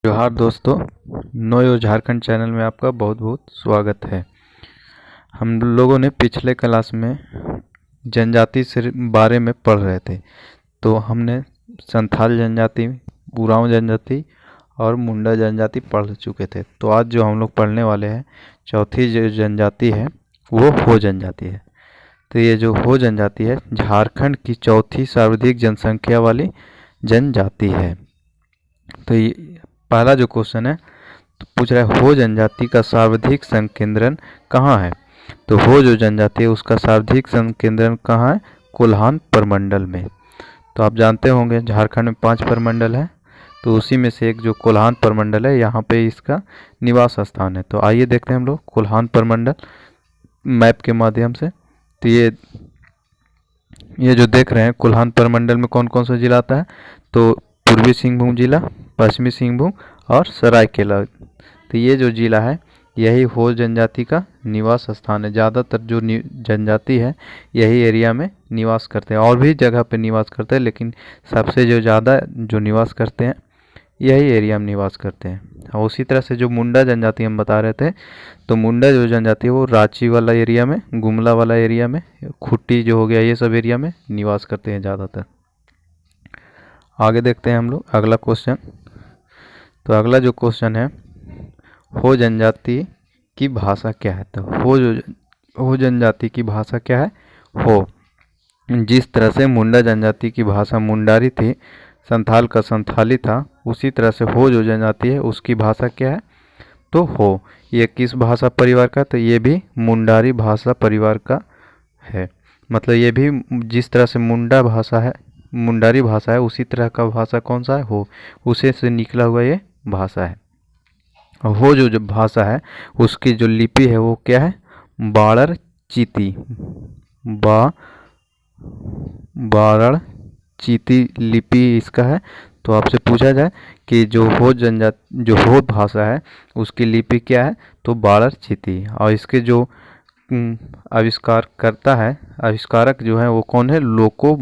जोहार दोस्तों, नो यो झारखंड चैनल में आपका बहुत बहुत स्वागत है। हम लोगों ने पिछले क्लास में जनजाति से बारे में पढ़ रहे थे। तो हमने संथाल जनजाति, उरांव जनजाति और मुंडा जनजाति पढ़ चुके थे। तो आज जो हम लोग पढ़ने वाले हैं, चौथी जो जनजाति है वो हो जनजाति है। तो ये जो हो जनजाति है झारखंड की चौथी सर्वाधिक जनसंख्या वाली जनजाति है। तो ये पहला जो क्वेश्चन है तो पूछ रहा है हो जनजाति का सर्वाधिक संकेंद्रण कहाँ है। तो हो जो जनजाति है उसका सर्वाधिक संकेंद्रण कहाँ है? कोल्हान प्रमंडल में। तो आप जानते होंगे झारखंड में 5 प्रमंडल है, तो उसी में से एक जो कोल्हान प्रमंडल है यहाँ पे इसका निवास स्थान है। तो आइए देखते हैं हम लोग कोल्हान प्रमंडल मैप के माध्यम से। तो ये जो देख रहे हैं कोल्हान प्रमंडल में कौन कौन सा जिला आता है, तो पूर्वी सिंहभूम जिला, पश्चिमी सिंहभूम और सरायकेला। तो ये जो जिला है यही हो जनजाति का निवास स्थान है। ज़्यादातर जो जनजाति है यही एरिया में निवास करते हैं, और भी जगह पे निवास करते हैं, लेकिन सबसे जो ज़्यादा जो निवास करते हैं यही एरिया में निवास करते हैं। और उसी तरह से जो मुंडा जनजाति हम बता रहे थे, तो मुंडा जो जनजाति है वो रांची वाला एरिया में, गुमला वाला एरिया में, खुट्टी जो हो गया, ये सब एरिया में निवास करते हैं ज़्यादातर। आगे देखते हैं हम लोग अगला क्वेश्चन। तो अगला जो क्वेश्चन है हो जनजाति की भाषा क्या है। तो हो जनजाति की भाषा क्या है? हो। जिस तरह से मुंडा जनजाति की भाषा मुंडारी थी, संथाल का संथाली था, उसी तरह से हो जो जनजाति है उसकी भाषा क्या है? तो हो। ये किस भाषा परिवार का? तो ये भी मुंडारी भाषा परिवार का है। मतलब ये भी जिस तरह से मुंडा भाषा है, मुंडारी भाषा है, उसी तरह का भाषा कौन सा है? हो। उसे से निकला हुआ ये भाषा है। हो जो भाषा है उसकी जो लिपि है वो क्या है? बाड़र चीती। बाड़र चीती लिपि इसका है। तो आपसे पूछा जाए कि जो हो भाषा है उसकी लिपि क्या है, तो बाड़र चीती। और इसके जो आविष्कार करता है, आविष्कारक जो है वो कौन है? लोको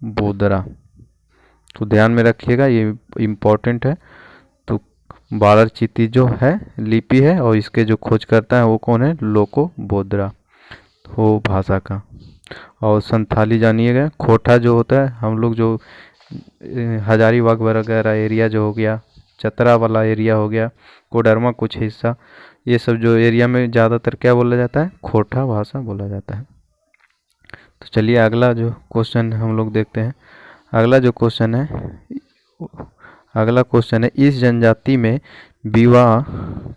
बोदरा। तो ध्यान में रखिएगा, ये इम्पोर्टेंट है। तो बाड़र चीती जो है लिपि है, और इसके जो खोज करता है वो कौन है? लोको बोदरा, हो भाषा का। और संथाली जानिएगा, खोटा जो होता है, हम लोग जो हजारीबाग वगैरह एरिया जो हो गया, चतरा वाला एरिया हो गया, कोडरमा कुछ हिस्सा, ये सब जो एरिया में ज़्यादातर क्या बोला जाता है? खोटा भाषा बोला जाता है। तो चलिए अगला जो क्वेश्चन हम लोग देखते हैं। अगला क्वेश्चन है इस जनजाति में विवाह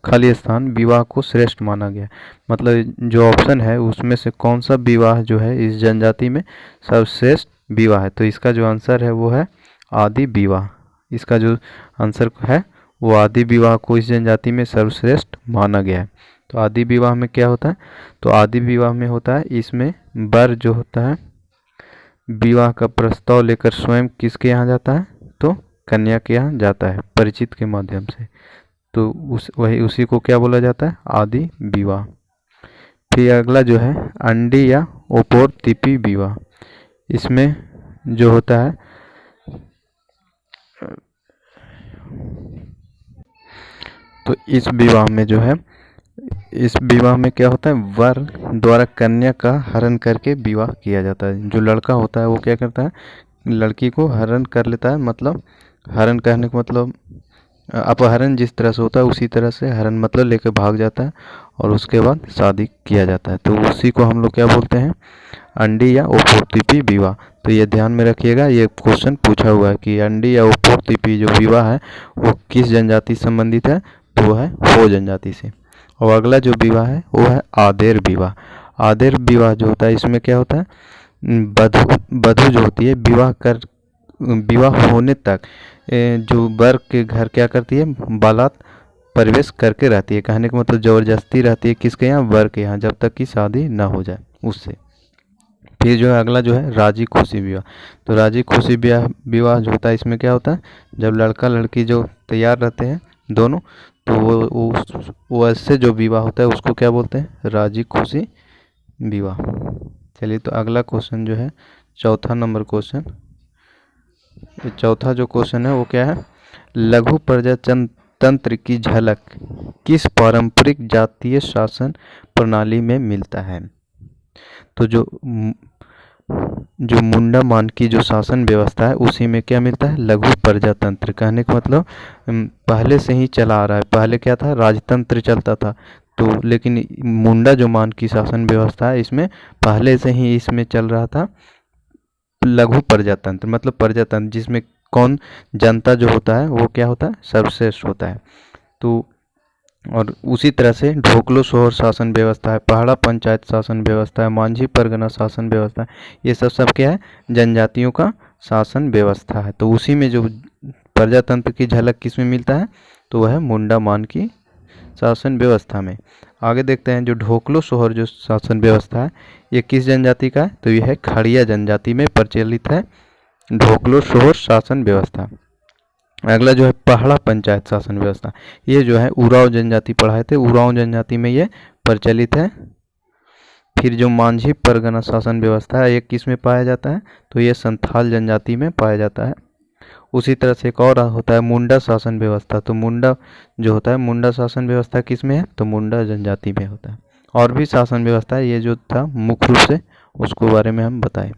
खाली स्थान विवाह को श्रेष्ठ माना गया। मतलब जो ऑप्शन है उसमें से कौन सा विवाह जो है इस जनजाति में सर्वश्रेष्ठ विवाह है। तो इसका जो आंसर है वो है आदि विवाह। इसका जो आंसर है वो आदि विवाह को इस जनजाति में सर्वश्रेष्ठ माना गया है। तो आदि विवाह में क्या होता है? तो आदि विवाह में होता है इसमें वर जो होता है विवाह का प्रस्ताव लेकर स्वयं किसके यहाँ जाता है? तो कन्या के यहाँ जाता है परिचित के माध्यम से। तो उसी को क्या बोला जाता है? आदि विवाह। फिर अगला जो है अंडी या ओपोर तिपी विवाह। इसमें जो होता है तो इस विवाह में क्या होता है? वर द्वारा कन्या का हरण करके विवाह किया जाता है। जो लड़का होता है वो क्या करता है? लड़की को हरण कर लेता है। मतलब हरण करने का मतलब अपहरण जिस तरह से होता है उसी तरह से हरण मतलब लेकर भाग जाता है, और उसके बाद शादी किया जाता है। तो उसी को हम लोग क्या बोलते हैं? अंडी या ओपोरतिपी विवाह। तो ये ध्यान में रखिएगा, ये क्वेश्चन पूछा हुआ है कि अंडी या ओपोरतिपी जो विवाह है वो किस जनजाति से संबंधित है? तो वो है हो जनजाति से। और अगला जो विवाह है वो है आदेर विवाह। आदेर विवाह जो होता है इसमें क्या होता है? वधु जो होती है विवाह होने तक जो वर के घर क्या करती है? बारात प्रवेश करके रहती है। कहने का मतलब ज़बरदस्ती रहती है किसके यहाँ? वर के यहाँ, जब तक कि शादी ना हो जाए उससे। फिर जो है अगला जो है राजी खुशी विवाह। तो राजी खुशी विवाह जो होता है इसमें क्या होता है? जब लड़का लड़की जो तैयार रहते हैं दोनों, तो वो ऐसे जो विवाह होता है उसको क्या बोलते हैं? राजी खुशी विवाह। चलिए तो अगला क्वेश्चन जो है चौथा नंबर क्वेश्चन, ये चौथा जो क्वेश्चन है वो क्या है, लघु प्रजातंत्र की झलक किस पारंपरिक जातीय शासन प्रणाली में मिलता है। तो जो मुंडा मान की जो शासन व्यवस्था है उसी में क्या मिलता है, लघु प्रजातंत्र। कहने का मतलब पहले से ही चला आ रहा है। पहले क्या था, राजतंत्र चलता था, तो लेकिन मुंडा जो मान की शासन व्यवस्था है इसमें पहले से ही इसमें चल रहा था लघु प्रजातंत्र, मतलब प्रजातंत्र जिसमें कौन जनता जो होता है वो क्या होता है, सर्वश्रेष्ठ होता है। तो और उसी तरह से ढोकलो सोहर शासन व्यवस्था है, पहाड़ा पंचायत शासन व्यवस्था है, मांझी परगना शासन व्यवस्था है, ये सब क्या है, जनजातियों का शासन व्यवस्था है। तो उसी में जो प्रजातंत्र की झलक किस में मिलता है, तो वह है मुंडा मान की शासन व्यवस्था में। आगे देखते हैं जो ढोकलो सोहर जो शासन व्यवस्था है ये किस जनजाति का है, तो यह है खड़िया जनजाति में प्रचलित है ढोकलो सोहर शासन व्यवस्था। अगला जो है पहाड़ा पंचायत शासन व्यवस्था, ये जो है उरांव जनजाति पढ़ाए थे, उरांव जनजाति में ये प्रचलित है। फिर जो मांझी परगना शासन व्यवस्था है ये किस में पाया जाता है, तो ये संथाल जनजाति में पाया जाता है। उसी तरह से एक और होता है मुंडा शासन व्यवस्था, तो मुंडा जो होता है, मुंडा शासन व्यवस्था किस में है, तो मुंडा जनजाति में होता है। और भी शासन व्यवस्था है, ये जो था मुख्य रूप से उसको बारे में हम बताएं।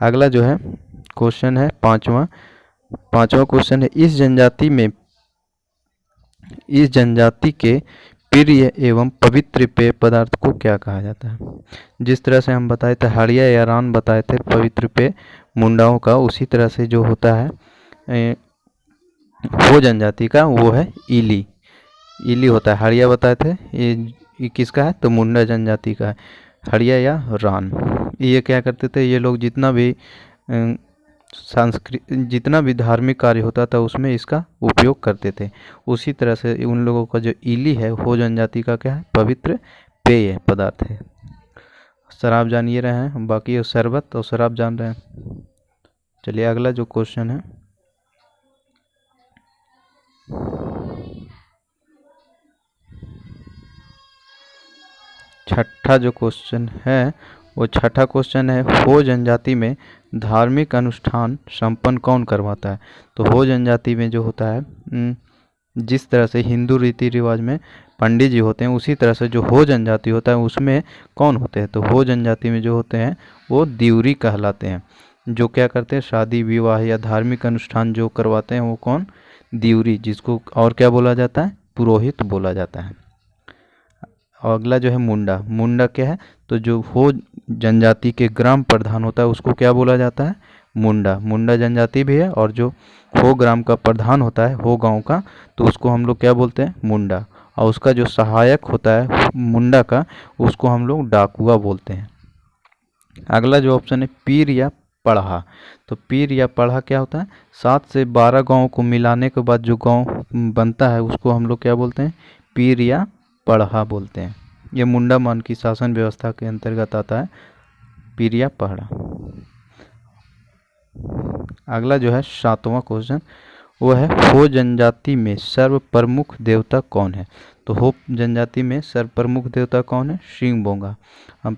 अगला जो है क्वेश्चन है पांचवा क्वेश्चन है, इस जनजाति के प्रिय एवं पवित्र पेय पदार्थ को क्या कहा जाता है। जिस तरह से हम बताए थे हड़िया या रान बताए थे पवित्र पेय मुंडाओं का, उसी तरह से जो होता है हो जनजाति का वो है इली होता है। हड़िया बताए थे ये किसका है, तो मुंडा जनजाति का है, हड़िया या रान। ये क्या करते थे, ये लोग जितना भी धार्मिक कार्य होता था उसमें इसका उपयोग करते थे। उसी तरह से उन लोगों का जो इली है हो जनजाति का क्या है, पवित्र पेय पदार्थ है। शराब जानिए रहे हैं, बाकी शरबत और शराब जान रहे हैं। चलिए अगला जो क्वेश्चन है, छठा जो क्वेश्चन है वो छठा क्वेश्चन है, हो जनजाति में धार्मिक अनुष्ठान संपन्न कौन करवाता है। तो हो जनजाति में जो होता है, जिस तरह से हिंदू रीति रिवाज में पंडित जी होते हैं उसी तरह से जो हो जनजाति होता है उसमें कौन होते हैं, तो हो जनजाति में जो होते हैं वो दिउरी कहलाते हैं। जो क्या करते हैं, शादी विवाह या धार्मिक अनुष्ठान जो करवाते हैं वो कौन, दिउरी, जिसको और क्या बोला जाता है, पुरोहित बोला जाता है। और अगला जो है मुंडा क्या है, तो जो हो जनजाति के ग्राम प्रधान होता है उसको क्या बोला जाता है, मुंडा जनजाति भी है। और जो हो ग्राम का प्रधान होता है हो गांव का, तो उसको हम लोग क्या बोलते हैं, मुंडा। और उसका जो सहायक होता है मुंडा का, उसको हम लोग डाकुआ बोलते हैं। अगला जो ऑप्शन है पीर या पढ़ा, तो पीर या पढ़ा क्या होता है, 7 से 12 गाँव को मिलाने के बाद जो गाँव बनता है उसको हम लोग क्या बोलते हैं, पीर या पढ़ा बोलते हैं। ये मुंडा मान की शासन व्यवस्था के अंतर्गत आता है पीर या पढ़ा। अगला जो है 7वां क्वेश्चन, वो है हो जनजाति में सर्व प्रमुख देवता कौन है। तो हो जनजाति में सर्व प्रमुख देवता कौन है, सिंह बोंगा। हम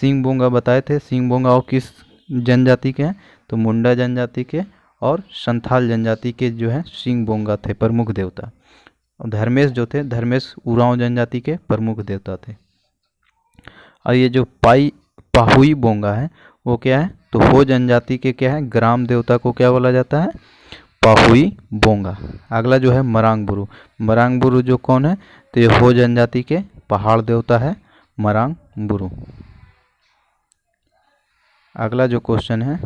सिंह बोंगा बताए थे, सिंह बोंगा और किस जनजाति के हैं, तो मुंडा जनजाति के और संथाल जनजाति के जो है सिंह बोंगा थे प्रमुख देवता। और धर्मेश जो थे, धर्मेश उरांव जनजाति के प्रमुख देवता थे। और ये जो पाहुई बोंगा है वो क्या है, तो हो जनजाति के क्या है, ग्राम देवता को क्या बोला जाता है, पाहुई बोंगा। अगला जो है मरांग बुरु जो कौन है, तो ये हो जनजाति के पहाड़ देवता है मरांग बुरु। अगला क्वेश्चन है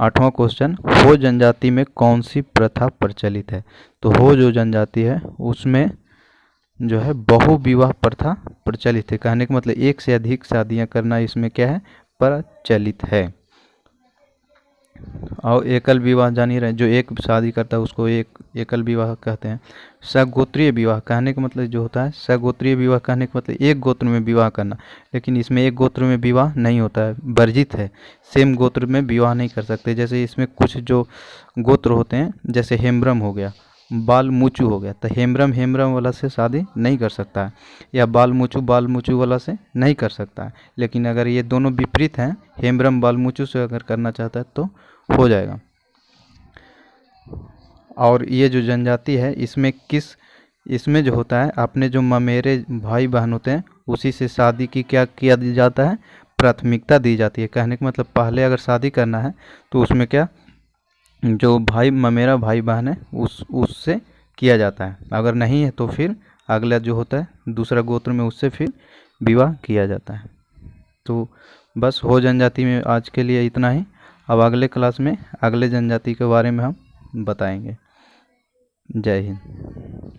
8वां क्वेश्चन, हो जनजाति में कौन सी प्रथा प्रचलित है। तो हो जो जनजाति है उसमें जो है बहु विवाह प्रथा प्रचलित है। कहने का मतलब एक से अधिक शादियां करना इसमें क्या है, प्रचलित है। और एकल विवाह जान ही रहे, जो एक शादी करता है उसको एकल विवाह कहते हैं। सगोत्रीय विवाह कहने का मतलब जो होता है, सगोत्रीय विवाह कहने का मतलब एक गोत्र में विवाह करना, लेकिन इसमें एक गोत्र में विवाह नहीं होता है, वर्जित है। सेम गोत्र में विवाह नहीं कर सकते। जैसे इसमें कुछ जो गोत्र होते हैं, जैसे हेम्ब्रम हो गया, बाल मूचू हो गया, तो हेम्ब्रम वाला से शादी नहीं कर सकता है, या बाल मूचू वाला से नहीं कर सकता है। लेकिन अगर ये दोनों विपरीत हैं, हेम्ब्रम बाल मूचू से अगर करना चाहता है तो हो जाएगा। और ये जो जनजाति है इसमें जो होता है, अपने जो ममेरे भाई बहन होते हैं उसी से शादी की क्या किया जाता है, प्राथमिकता दी जाती है। कहने का मतलब पहले अगर शादी करना है तो उसमें क्या, जो भाई ममेरा भाई बहन है उससे किया जाता है। अगर नहीं है तो फिर अगला जो होता है दूसरा गोत्र में उससे फिर विवाह किया जाता है। तो बस हो जनजाति में आज के लिए इतना ही। अब अगले क्लास में अगले जनजाति के बारे में हम बताएंगे। जय हिंद।